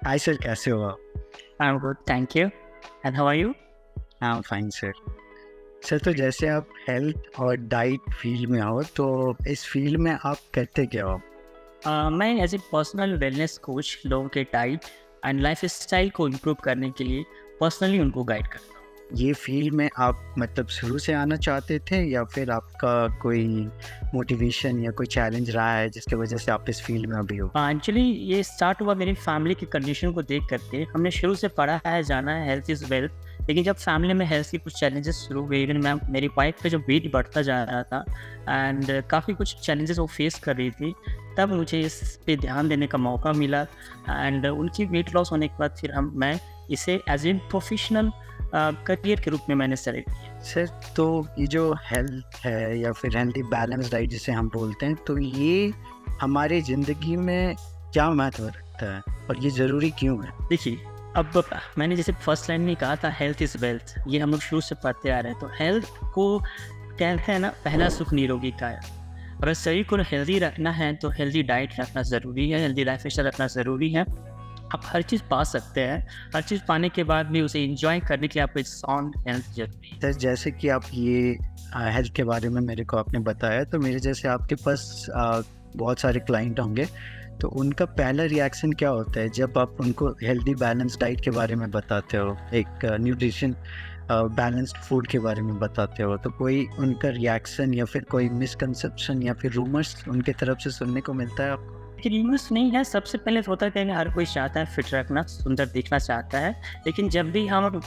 Hi sir, कैसे हो आप? I'm good, thank you. And how are you? हाँ, फाइन सर। सर, तो जैसे आप हेल्थ और डाइट फील्ड में हो, तो इस फील्ड में आप करते क्या हो? मैं as a personal wellness coach लोगों के डाइट एंड लाइफ स्टाइल को इम्प्रूव करने के लिए पर्सनली उनको गाइड करता हूँ। ये फील्ड में आप मतलब शुरू से आना चाहते थे या फिर आपका कोई मोटिवेशन या कोई चैलेंज रहा है जिसकी वजह से आप इस फील्ड में अभी हो? एक्चुअली ये स्टार्ट हुआ मेरी फैमिली की कंडीशन को देख करके। हमने शुरू से पढ़ा है, जाना है हेल्थ इज़ वेल्थ, लेकिन जब फैमिली में हेल्थ की कुछ चैलेंजेस शुरू हुए, इवन मैं मेरी वाइफ का जो वेट बढ़ता जा रहा था एंड काफ़ी कुछ चैलेंजेस वो फेस कर रही थी, तब मुझे इस पे ध्यान देने का मौका मिला। एंड उनकी वेट लॉस होने के बाद फिर मैं इसे एज ए प्रोफेशनल करियर के रूप में मैंने सेलेक्ट किया। सर, तो ये जो हेल्थ है या फिर हेल्दी बैलेंस डाइट जिसे हम बोलते हैं, तो ये हमारी ज़िंदगी में क्या महत्व रखता है और ये ज़रूरी क्यों है? देखिए, अब मैंने जैसे फर्स्ट लाइन में कहा था हेल्थ इज़ वेल्थ, ये हम लोग शुरू से पढ़ते आ रहे हैं। तो हेल्थ को कहते हैं ना, पहला सुख निरोगी काया। अगर शरीर को हेल्दी रखना है तो हेल्दी डाइट रखना ज़रूरी है, हेल्दी लाइफ स्टाइल रखना ज़रूरी है। आप हर चीज़ पा सकते हैं, हर चीज़ पाने के बाद भी उसे एंजॉय करने के लिए आपको एक साउंड हेल्थ ज़रूरी है। सर, जैसे कि आप ये हेल्थ के बारे में मेरे को आपने बताया, तो मेरे जैसे आपके पास बहुत सारे क्लाइंट होंगे, तो उनका पहला रिएक्शन क्या होता है जब आप उनको हेल्दी बैलेंस डाइट के बारे में बताते हो, एक न्यूट्रिशन बैलेंस्ड फूड के बारे में बताते हो, तो कोई उनका रिएक्शन या फिर कोई मिसकंसेप्शन या फिर रूमर्स उनके तरफ से सुनने को मिलता है आपको? रीयूज़ नहीं है, सबसे पहले तो होता है कि हर कोई चाहता है फिट रखना, सुंदर दिखना चाहता है। लेकिन जब भी हम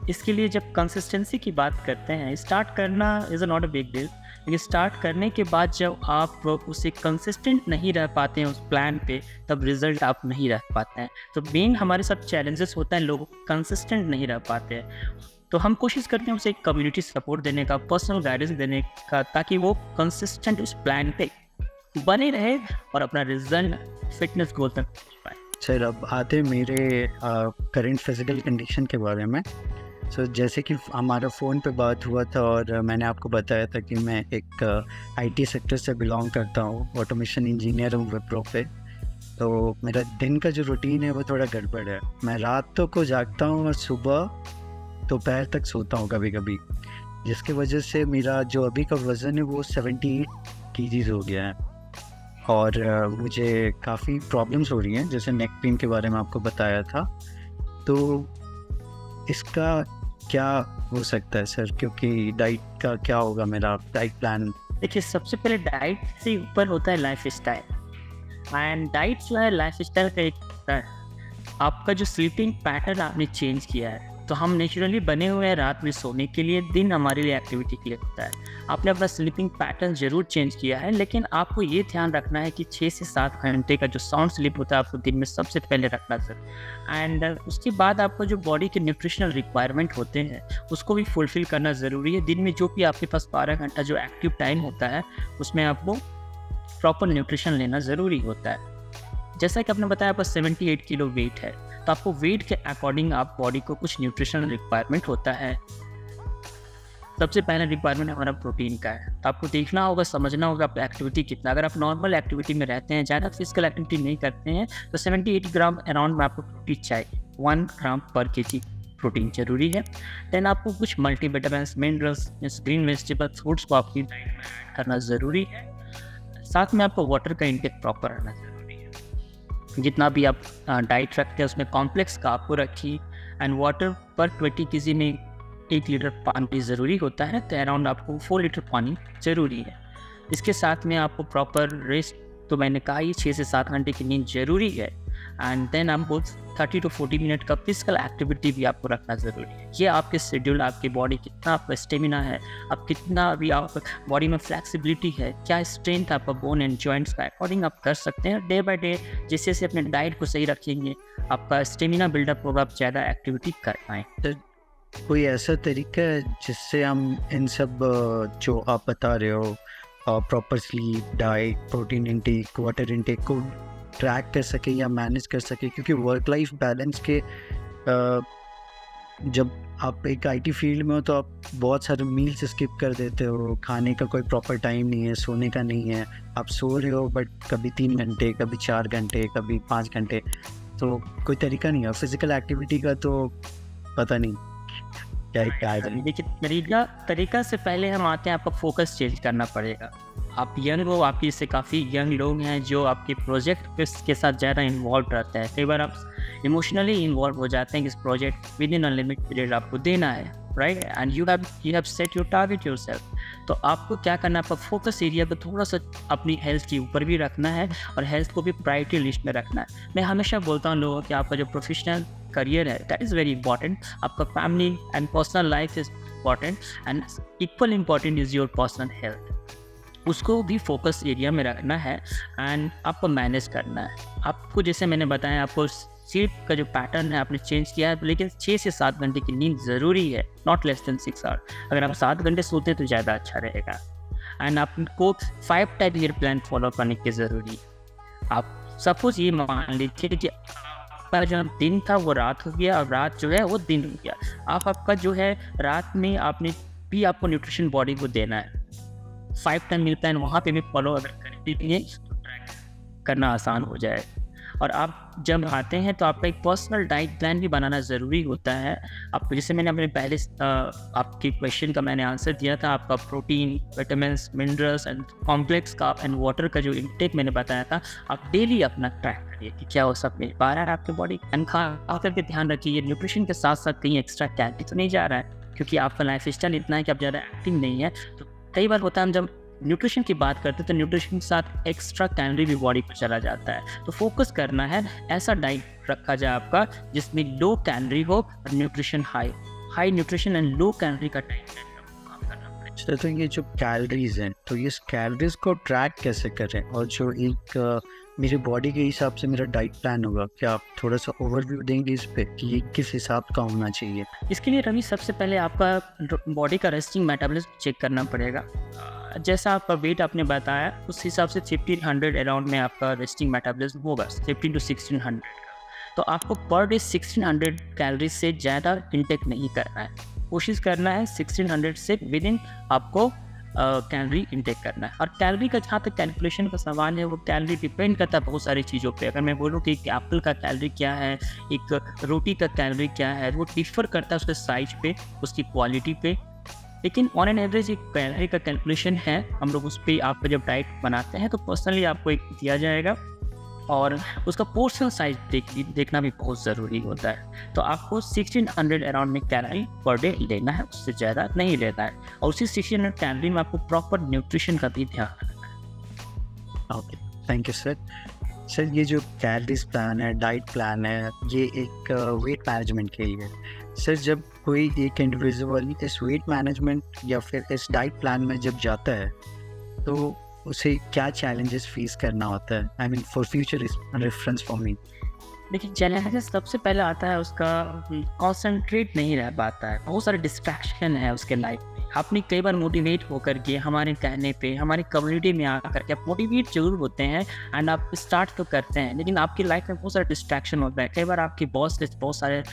इसके लिए जब कंसिस्टेंसी की बात करते हैं, स्टार्ट करना is not a big deal, लेकिन स्टार्ट करने के बाद जब आप उसे कंसिस्टेंट नहीं रह पाते हैं उस प्लान पे, तब रिजल्ट आप नहीं रख पाते हैं। तो मेन हमारे साथ चैलेंजेस होता है, लोग कंसिस्टेंट नहीं रह पाते हैं। तो हम कोशिश करते हैं उसे एक कम्युनिटी सपोर्ट देने का, पर्सनल गाइडेंस देने का, ताकि वो कंसिस्टेंट उस प्लान पे बने रहे और अपना रिजल्ट फिटनेस गोल तक पहुंच पाए। सर, अब आते हैं मेरे करंट फिजिकल कंडीशन के बारे में। सो जैसे कि हमारा फ़ोन पे बात हुआ था और मैंने आपको बताया था कि मैं एक आईटी सेक्टर से बिलोंग करता हूँ, ऑटोमेशन इंजीनियर हूँ विप्रो पे। तो मेरा दिन का जो रूटीन है वो थोड़ा गड़बड़ है। मैं रातों को जागता हूँ और सुबह दोपहर तक सोता हूँ कभी-कभी, जिसकी वजह से मेरा जो अभी का वज़न है वो 78 केजीज़ हो गया है। और मुझे काफ़ी प्रॉब्लम्स हो रही हैं, जैसे नेक पेन के बारे में आपको बताया था। तो इसका क्या हो सकता है सर? क्योंकि डाइट का क्या होगा, मेरा डाइट प्लान? देखिए, सबसे पहले डाइट से ऊपर होता है लाइफ स्टाइल। एंड डाइट जो है लाइफ स्टाइल का एक हिस्सा है। आपका जो स्लीपिंग पैटर्न आपने चेंज किया है, तो हम नेचुरली बने हुए हैं रात में सोने के लिए, दिन हमारे लिए एक्टिविटी के लिए होता है। आपने अपना स्लीपिंग पैटर्न ज़रूर चेंज किया है, लेकिन आपको ये ध्यान रखना है कि 6 से 7 घंटे का जो साउंड स्लीप होता है आपको दिन में सबसे पहले रखना चाहिए। एंड उसके बाद आपको जो बॉडी के न्यूट्रिशनल रिक्वायरमेंट होते हैं उसको भी फुलफ़िल करना ज़रूरी है। दिन में जो भी आपके पास 12 घंटा जो एक्टिव टाइम होता है, उसमें आपको प्रॉपर न्यूट्रिशन लेना ज़रूरी होता है। जैसा कि आपने बताया आपका 78 किलो वेट है, तो आपको वेट के अकॉर्डिंग आप बॉडी को कुछ न्यूट्रिशनल रिक्वायरमेंट होता है। सबसे पहला रिक्वायरमेंट हमारा प्रोटीन का है, तो आपको देखना होगा, समझना होगा आपका एक्टिविटी कितना। अगर आप नॉर्मल एक्टिविटी में रहते हैं, ज़्यादा फिजिकल एक्टिविटी नहीं करते हैं, तो 70-80 ग्राम अराउंड में आपको प्रोटीन चाहिए। 1 ग्राम पर केजी प्रोटीन जरूरी है। देन आपको कुछ multivitamins, minerals, green vegetable, fruits को आपकी डाइट में ऐड करना ज़रूरी है। साथ में आपको वाटर का इंटेक प्रॉपर रहना ज़रूरी है। जितना भी आप डाइट रखते हैं उसमें कॉम्प्लेक्स का आपको रखिए। एंड वाटर पर 20 केजी में 1 लीटर पानी ज़रूरी होता है, तो अराउंड आपको 4 लीटर पानी ज़रूरी है। इसके साथ में आपको प्रॉपर रेस्ट, तो मैंने कहा ही 6 से 7 घंटे की नींद ज़रूरी है। एंड देन आपको 30 to 40 मिनट का फिजिकल एक्टिविटी भी आपको रखना ज़रूरी है। ये आपके शेड्यूल, आपकी बॉडी कितना आपका स्टेमिना है, आप कितना अभी आप बॉडी में फ्लेक्सिबिलिटी है, क्या स्ट्रेंथ आपका बोन एंड जॉइंट्स का, अकॉर्डिंग आप कर सकते हैं। डे बाय डे जैसे जैसे अपने डाइट को सही रखेंगे, आपका स्टेमिना बिल्डअप होगा, आप ज़्यादा एक्टिविटी कर पाएँ। तो कोई ऐसा तरीका है जिससे हम इन सब जो आप बता रहे हो, proper sleep, diet, protein intake, water intake को ट्रैक कर सके या मैनेज कर सके? क्योंकि वर्क लाइफ बैलेंस के जब आप एक आईटी फील्ड में हो तो आप बहुत सारे मील्स स्किप कर देते हो, खाने का कोई प्रॉपर टाइम नहीं है, सोने का नहीं है, आप सो रहे हो बट कभी 3 घंटे, कभी 4 घंटे, कभी 5 घंटे। तो कोई तरीका नहीं है फिजिकल एक्टिविटी का, तो पता नहीं क्या है। देखिए, तरीका से पहले हम आते हैं, आपका फोकस चेंज करना पड़ेगा। आप यंग हो, आपकी जैसे काफ़ी यंग लोग हैं जो आपके प्रोजेक्ट के साथ ज़्यादा इन्वॉल्व रहते हैं। कई बार आप इमोशनली इन्वॉल्व हो जाते हैं कि इस project with in a limit period आपको देना है, right, and you have set your target yourself. तो आपको क्या करना है, आपका फोकस एरिया को थोड़ा सा अपनी हेल्थ के ऊपर भी रखना है और हेल्थ को भी प्रायोरिटी लिस्ट में रखना है। मैं हमेशा बोलता हूँ लोगों कि आपका जो प्रोफेशनल करियर है दैट इज़ वेरी इंपॉर्टेंट, आपका family and personal life is important, and equal important is your personal health. उसको भी फोकस एरिया में रखना है एंड आपको मैनेज करना है। आपको जैसे मैंने बताया, आपको स्लीप का जो पैटर्न है आपने चेंज किया है, लेकिन 6 से 7 घंटे की नींद ज़रूरी है, नॉट लेस देन 6 आवर। अगर आप 7 घंटे सोते तो ज़्यादा अच्छा रहेगा। एंड आपको 5 टाइप ईयर प्लान फॉलो करने की ज़रूरी है। आप सपोज ये मान लीजिए कि आपका जो दिन था वो रात हो गया और रात जो है वो दिन हो गया। आपका जो है रात में आपको न्यूट्रिशन बॉडी को देना है। 5 टाइम मील प्लान वहाँ पे भी फॉलो अगर करेंगे तो ट्रैक करना आसान हो जाए। और आप जब आते हैं तो आपका एक पर्सनल डाइट प्लान भी बनाना ज़रूरी होता है। आपको जैसे मैंने अपने पहले आपके क्वेश्चन का मैंने आंसर दिया था, आपका protein, vitamins, minerals and complex carb and water का जो इंटेक मैंने बताया था, आप डेली अपना ट्रैक करिए कि क्या वो सब मिल पा रहा है आपके बॉडी। एंड खा करके ध्यान रखिए न्यूट्रिशन के साथ साथ कहीं एक्स्ट्रा कैलोरी तो नहीं जा रहा है, क्योंकि आपका लाइफ स्टाइल इतना है कि आप ज़्यादा एक्टिव नहीं है। तो कई बार होता है हम जब न्यूट्रिशन की बात करते हैं तो न्यूट्रिशन के साथ एक्स्ट्रा कैलोरी भी बॉडी पर चला जाता है। तो फोकस करना है, ऐसा डाइट रखा जाए आपका जिसमें लो कैलोरी हो और nutrition high nutrition and low calorie का डाइट काम करना पड़ेगा। तो ये जो कैलोरीज हैं, तो ये कैलोरीज को ट्रैक कैसे करें, और जो एक मेरी बॉडी के हिसाब से मेरा डाइट प्लान होगा, क्या आप थोड़ा सा ओवरव्यू देंगे इस पे कि ये किस हिसाब का होना चाहिए? इसके लिए रवि सबसे पहले आपका बॉडी का रेस्टिंग मेटाबॉलिज्म चेक करना पड़ेगा। जैसा आपका वेट आपने बताया उस हिसाब से 1500 अराउंड में आपका रेस्टिंग मेटाबॉलिज्म होगा, 15 to 1600 का। तो आपको पर डे 1600 कैलोरीज से ज़्यादा इंटेक नहीं करना है। कोशिश करना है 1600 से विद इन आपको कैलोरी इंटेक करना है। और कैलोरी का जहाँ तक कैलकुलेशन का सवाल है, वो कैलोरी डिपेंड करता है बहुत सारी चीज़ों पे। अगर मैं बोलूँ कि एक एप्पल का कैलोरी क्या है, एक रोटी का कैलोरी क्या है, वो डिफर करता है उसके साइज पे, उसकी क्वालिटी पे। लेकिन ऑन एन एवरेज एक कैलोरी का कैलकुलेशन है, हम लोग उस पर आपका जब डाइट बनाते हैं तो पर्सनली आपको एक दिया जाएगा और उसका पोर्शन साइज देखना भी बहुत ज़रूरी होता है। तो आपको 1600 अराउंड में कैलोरी पर डे लेना है, उससे ज़्यादा नहीं लेना है। और उसी 1600 कैलोरी में आपको प्रॉपर न्यूट्रिशन का भी ध्यान रखना है। Okay, thank you sir. Sir ये जो कैलोरीज प्लान है, डाइट प्लान है, ये एक वेट मैनेजमेंट के लिए। सर जब कोई एक इंडिविजुअल इस वेट मैनेजमेंट या फिर इस डाइट प्लान में जब जाता है तो उसे क्या चैलेंजेस फेस करना होता है, I mean for future reference for me? देखिए, चैलेंजेस सबसे पहले आता है उसका कॉन्सेंट्रेट नहीं रह पाता है, बहुत सारे डिस्ट्रैक्शन है उसके लाइफ में। आपने कई बार मोटिवेट होकर के हमारे कहने पे हमारी कम्युनिटी में आकर के आप मोटिवेट जरूर होते हैं एंड आप स्टार्ट तो करते हैं, लेकिन आपकी लाइफ में बहुत सारे डिस्ट्रैक्शन होता है। कई बार आपके बॉस के बहुत सारे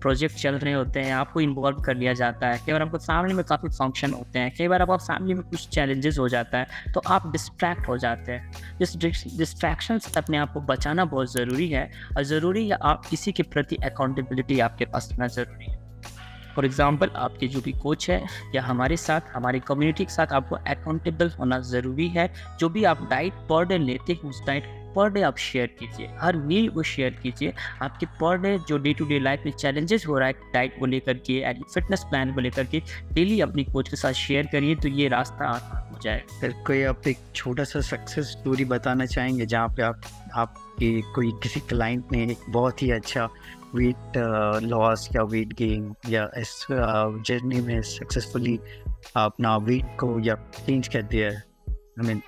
प्रोजेक्ट चल रहे होते हैं, आपको इन्वॉल्व कर लिया जाता है। कई बार आपको फैमिली में काफ़ी फंक्शन होते हैं, कई बार आपको फैमिली में कुछ चैलेंजेस हो जाता है, तो आप डिस्ट्रैक्ट हो जाते हैं। इस डिस्ट्रैक्शन से अपने आप को बचाना बहुत ज़रूरी है, और ज़रूरी है आप किसी के प्रति अकाउंटेबिलिटी आपके पास होना ज़रूरी है। फॉर एग्जाम्पल, आपके जो भी कोच है या हमारे साथ, हमारी कम्युनिटी के साथ आपको अकाउंटेबल होना ज़रूरी है। जो भी आप डाइट पर डे लेते हैं उस डाइट पर डे आप शेयर कीजिए, हर मील को शेयर कीजिए। आपके पर डे जो डे टू डे लाइफ में चैलेंजेस हो रहा है डाइट को लेकर के एंड फिटनेस प्लान को लेकर के, डेली अपनी कोच के साथ शेयर करिए, तो ये रास्ता आसान हो जाए। फिर कोई आप एक छोटा सा सक्सेस स्टोरी बताना चाहेंगे जहाँ पे आपके कोई किसी क्लाइंट ने एक बहुत ही अच्छा वेट लॉस या वेट गेन या इस जर्नी में सक्सेसफुली अपना वेट को या चेंज कर दिया है, आई मीन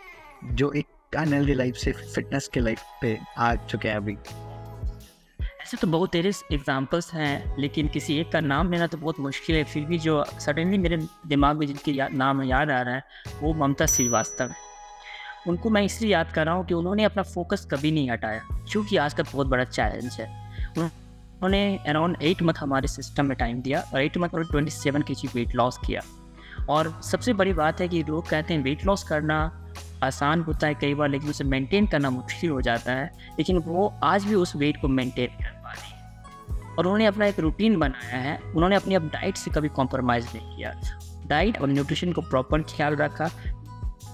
जो एक अनहेल्दी लाइफ से फिटनेस के लाइफ पे आ चुके हैं अभी? ऐसे तो बहुत तेरे एग्जांपल्स हैं, लेकिन किसी एक का नाम लेना तो बहुत मुश्किल है। फिर भी जो सडनली मेरे दिमाग में जिनके नाम याद आ रहा है वो ममता श्रीवास्तव है। उनको मैं इसलिए याद कर रहा हूँ कि उन्होंने अपना फोकस कभी नहीं हटाया, क्योंकि आज का बहुत बड़ा चैलेंज है। उन्होंने अराउंड 8 मंथ हमारे सिस्टम में टाइम दिया और 8 मंथ और 27 kg वेट लॉस किया। और सबसे बड़ी बात है कि लोग कहते हैं वेट लॉस करना आसान होता है कई बार, लेकिन उसे मेंटेन करना मुश्किल हो जाता है, लेकिन वो आज भी उस वेट को मेंटेन कर पा रही है। और उन्होंने अपना एक रूटीन बनाया है, उन्होंने अपनी अब डाइट से कभी कॉम्प्रोमाइज़ नहीं किया। डाइट और न्यूट्रिशन को प्रॉपर ख्याल रखा,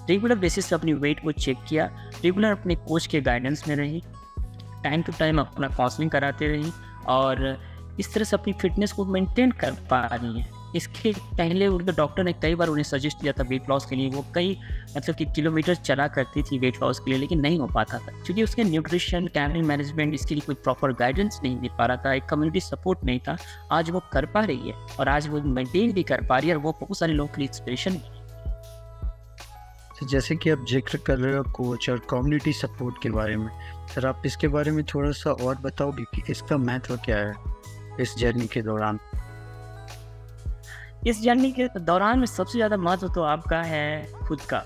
रेगुलर बेसिस पे अपनी वेट को चेक किया, रेगुलर अपने कोच के गाइडेंस में रही, टाइम टू टाइम अपना काउंसलिंग कराते रही, और इस तरह से अपनी फिटनेस को मेंटेन कर पा रही हैं। इसके पहले उनके डॉक्टर ने कई बार उन्हें सजेस्ट किया था वेट लॉस के लिए, वो कई मतलब कि किलोमीटर चला करती थी वेट लॉस के लिए, लेकिन नहीं हो पाता था क्योंकि उसके न्यूट्रिशन, कैलोरी मैनेजमेंट, इसके लिए कोई प्रॉपर गाइडेंस नहीं मिल पा रहा था, एक कम्युनिटी सपोर्ट नहीं था। आज वो कर पा रही है और आज वो मेंटेन भी कर पा रही है, और वो बहुत सारे लोगों के लिए इंस्पिरेशन। तो जैसे कि आप जिक्र कर रहे हो कोच और कम्युनिटी सपोर्ट के बारे में, सर आप इसके बारे में थोड़ा सा और बताओगे कि इसका महत्व क्या है इस जर्नी के दौरान? इस जर्नी के दौरान में सबसे ज़्यादा महत्व तो आपका है खुद का।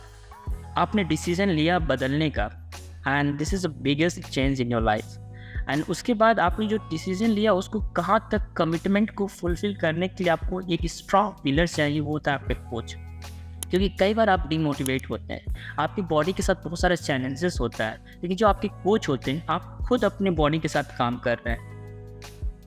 आपने डिसीजन लिया बदलने का, and this is the biggest change in your life. And उसके बाद आपने जो डिसीजन लिया उसको कहाँ तक कमिटमेंट को फुलफिल करने के लिए आपको एक स्ट्रॉन्ग पिलर चाहिए, वो होता है आपके कोच। क्योंकि कई बार आप डिमोटिवेट होते हैं, आपकी बॉडी के साथ बहुत सारे चैलेंजेस होता है, लेकिन जो आपके कोच होते हैं, आप खुद अपने बॉडी के साथ काम कर रहे हैं,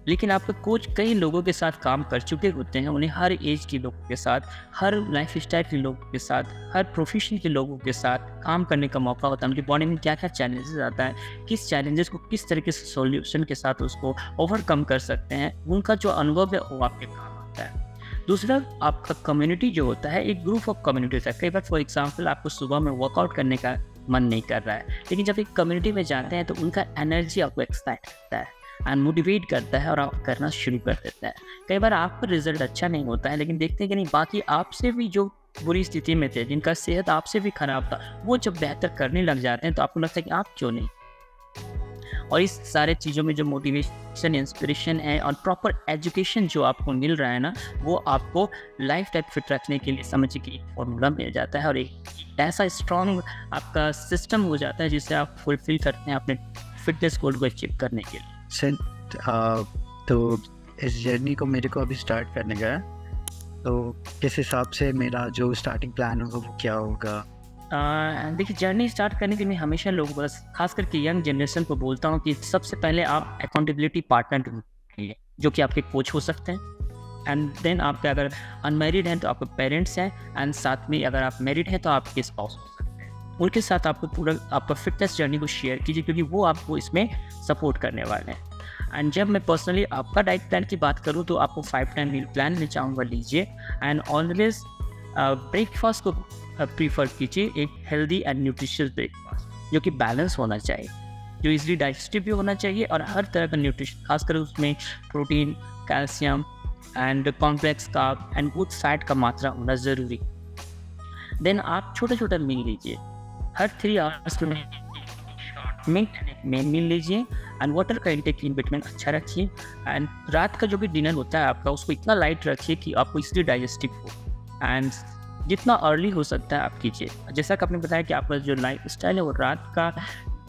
लेकिन आपका कोच कई लोगों के साथ काम कर चुके होते हैं। उन्हें हर एज के लोगों के साथ, हर लाइफ स्टाइल के लोगों के साथ, हर प्रोफेशन के लोगों के साथ काम करने का मौका होता है। उनकी बॉडी में क्या क्या चैलेंजेस आता है, किस चैलेंजेस को किस तरीके से सॉल्यूशन के साथ उसको ओवरकम कर सकते हैं, उनका जो अनुभव है वो आपके काम आता है। दूसरा, आपका कम्युनिटी जो होता है, एक ग्रुप ऑफ कम्युनिटी होता है। कई बार फॉर एग्जाम्पल आपको सुबह में वर्कआउट करने का मन नहीं कर रहा है, लेकिन जब एक कम्युनिटी में जाते हैं तो उनका एनर्जी आपको एक्साइट करता है एंड मोटिवेट करता है और आप करना शुरू कर देता है। कई बार आपका रिजल्ट अच्छा नहीं होता है, लेकिन देखते हैं कि नहीं, बाकी आपसे भी जो बुरी स्थिति में थे, जिनका सेहत आपसे भी खराब था, वो जब बेहतर करने लग जाते हैं तो आपको लगता है कि आप क्यों नहीं। और इस सारे चीज़ों में जो मोटिवेशन, इंस्पिरेशन है और प्रॉपर एजुकेशन जो आपको मिल रहा है ना, वो आपको लाइफ टाइम फिट रखने के लिए समझिए कि फॉर्मूला मिल जाता है, और एक ऐसा स्ट्रॉन्ग आपका सिस्टम हो जाता है जिससे आप फुलफिल करते हैं अपने फिटनेस गोल को अचीव करने के लिए। सर तो इस जर्नी को मेरे को अभी स्टार्ट करने का है, तो किस हिसाब से मेरा जो स्टार्टिंग प्लान होगा वो क्या होगा? देखिए, जर्नी स्टार्ट करने के लिए मैं हमेशा लोगों को, खास करके यंग जनरेशन को बोलता हूँ कि सबसे पहले आप अकाउंटेबिलिटी पार्टनर ढूंढिए, जो कि आपके कोच हो सकते हैं। एंड देन आपके अगर अनमैरिड हैं तो आपके पेरेंट्स हैं, एंड साथ में अगर आप मैरिड हैं तो आपके स्पाउस हो सकते हैं। उनके साथ आपको पूरा आपका फिटनेस जर्नी को शेयर कीजिए, क्योंकि वो आपको इसमें सपोर्ट करने वाले हैं। एंड जब मैं पर्सनली आपका डाइट प्लान की बात करूँ तो आपको 5 टाइम मील प्लान में चाहूँगा लीजिए, एंड ऑलवेज ब्रेकफास्ट को प्रीफर कीजिए, एक हेल्दी एंड न्यूट्रिशियस ब्रेकफास्ट जो कि बैलेंस होना चाहिए, जो इजीली डाइजेस्टिव भी होना चाहिए, और हर तरह का न्यूट्रिशन, खासकर उसमें protein, calcium and complex carb and good fat का मात्रा होना ज़रूरी। देन आप छोटा छोटा मील लीजिए, हर 3 आवर्स में मेन मील लीजिए, एंड वाटर का इंटेक इन बिटवीन अच्छा रखिए, एंड रात का जो भी डिनर होता है आपका, उसको इतना लाइट रखिए कि आपको इसलिए डाइजेस्टिव हो, एंड जितना अर्ली हो सकता है आप कीजिए। जैसा कि आपने बताया कि आपका जो लाइफ स्टाइल है वो रात का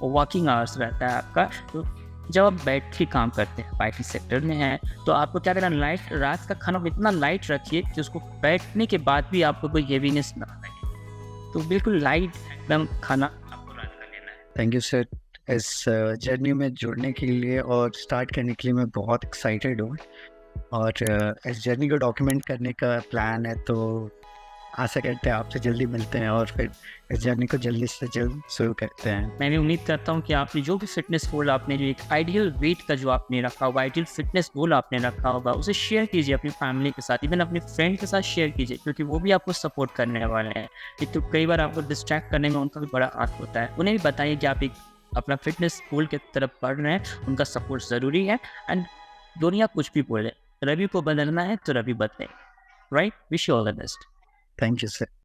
वर्किंग आवर्स रहता है आपका, तो जब आप बैठ के काम करते हैं, आईटी सेक्टर में हैं, तो आपको क्या करना, रात का खाना इतना लाइट रखिए कि उसको बैठने के बाद भी आपको कोई हेवीनेस ना लगे। तो बिल्कुल लाइट एकदम खाना आपको रात का लेना है। थैंक यू सर, इस जर्नी में जुड़ने के लिए और स्टार्ट करने के लिए मैं बहुत एक्साइटेड हूँ, और इस जर्नी को डॉक्यूमेंट करने का प्लान है, तो आशा करते हैं आपसे जल्दी मिलते हैं और फिर इस जर्नी को जल्दी से जल्द शुरू करते हैं। मैं भी उम्मीद करता हूँ कि आपने जो भी फिटनेस गोल, आपने जो एक आइडियल वेट का जो आपने रखा होगा, आइडियल फिटनेस गोल आपने रखा होगा, उसे शेयर कीजिए अपनी फैमिली के साथ, इवन अपने फ्रेंड के साथ शेयर कीजिए, क्योंकि वो भी आपको सपोर्ट करने वाले हैं। एक तो कई बार आपको डिस्ट्रैक्ट करने में उनका भी बड़ा हाथ होता है, उन्हें भी बताइए कि आप एक अपना फिटनेस गोल की तरफ बढ़ रहे हैं, उनका सपोर्ट ज़रूरी है। एंड दुनिया कुछ भी बोले, रवि को बदलना है तो रवि बदले, right? Wish you all the best. Thank you sir.